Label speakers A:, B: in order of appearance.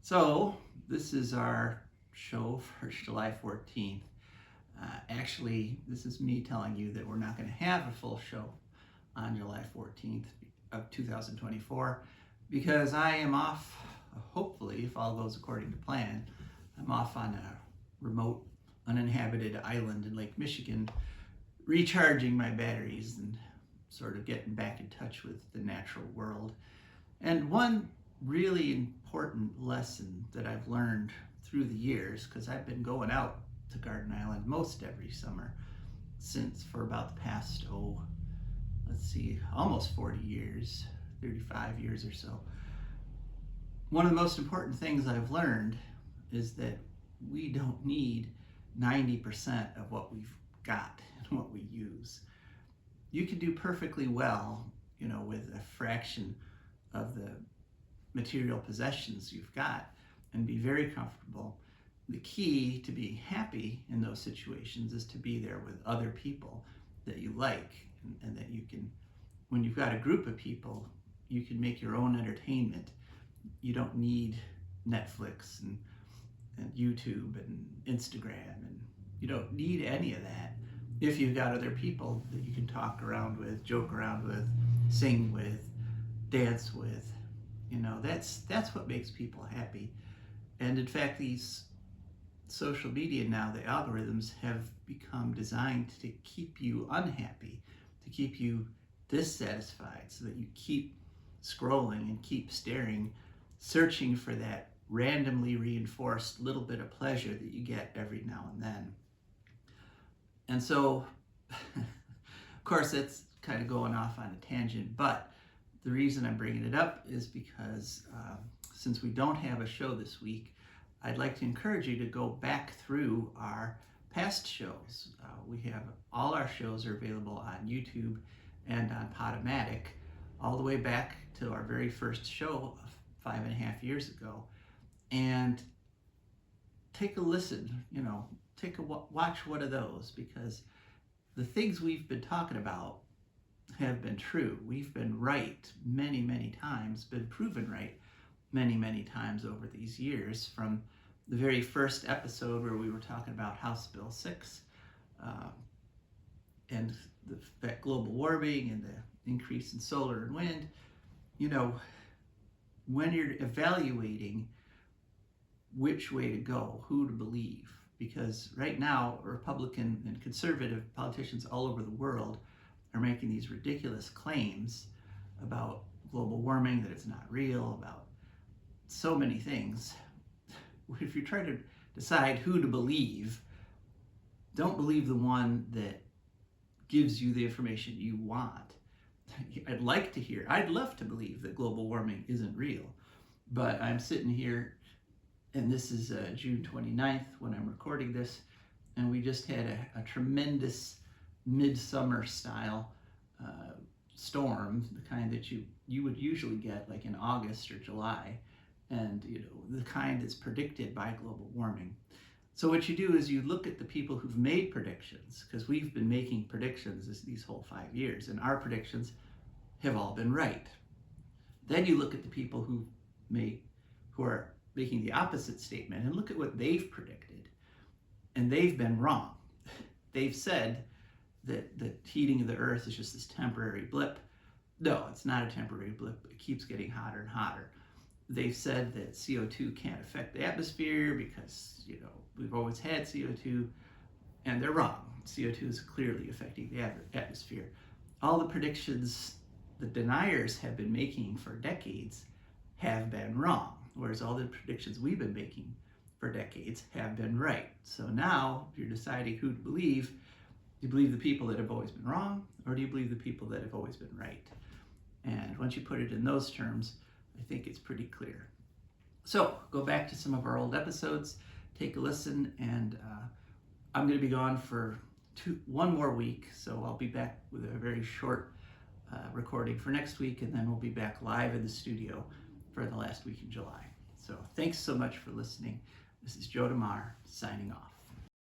A: So this is our show for July 14th. Actually, this is me telling you that we're not going to have a full show on July 14th of 2024 because I am off, hopefully, if all goes according to plan, I'm off on a remote, uninhabited island in Lake Michigan, recharging my batteries and sort of getting back in touch with the natural world. And one really important lesson that I've learned through the years, because I've been going out to Garden Island most every summer for about the past, almost 40 years, 35 years or so. One of the most important things I've learned is that we don't need 90% of what we've got and what we use. You can do perfectly well, with a fraction of the material possessions you've got and be very comfortable. The key to being happy in those situations is to be there with other people that you like, and that you can, when you've got a group of people, you can make your own entertainment. You don't need Netflix and YouTube and Instagram, and you don't need any of that if you've got other people that you can talk around with, joke around with, sing with, dance with. That's what makes people happy. And in fact, these social media now, the algorithms have become designed to keep you unhappy, to keep you dissatisfied, so that you keep scrolling and keep staring, searching for that randomly reinforced little bit of pleasure that you get every now and then. And so, of course, that's kind of going off on a tangent, but the reason I'm bringing it up is because since we don't have a show this week, I'd like to encourage you to go back through our past shows. We have all our shows are available on YouTube and on Podomatic, all the way back to our very first show 5.5 years ago. And take a listen, watch one of those, because the things we've been talking about have been true. We've been right many, many times, been proven right many, many times over these years, from the very first episode where we were talking about House Bill 6 and that global warming and the increase in solar and wind. When you're evaluating which way to go, who to believe, because right now Republican and conservative politicians all over the world are making these ridiculous claims about global warming, that it's not real, about so many things. If you're trying to decide who to believe, don't believe the one that gives you the information you want. I'd love to believe that global warming isn't real, but I'm sitting here, and this is June 29th when I'm recording this, and we just had a tremendous midsummer style storm, the kind that you would usually get like in August or July, and the kind that's predicted by global warming. So what you do is you look at the people who've made predictions, because we've been making predictions these whole 5 years, and our predictions have all been right. Then you look at the people who are making the opposite statement and look at what they've predicted, and they've been wrong. They've said that the heating of the earth is just this temporary blip. No, it's not a temporary blip. It keeps getting hotter and hotter. They've said that CO2 can't affect the atmosphere because, we've always had CO2, and they're wrong. CO2 is clearly affecting the atmosphere. All the predictions the deniers have been making for decades have been wrong, whereas all the predictions we've been making for decades have been right. So now, if you're deciding who to believe, do you believe the people that have always been wrong, or do you believe the people that have always been right? And once you put it in those terms, I think it's pretty clear. So go back to some of our old episodes, take a listen, and I'm going to be gone for one more week, so I'll be back with a very short recording for next week, and then we'll be back live in the studio for the last week in July. So thanks so much for listening. This is Joe DeMare signing off.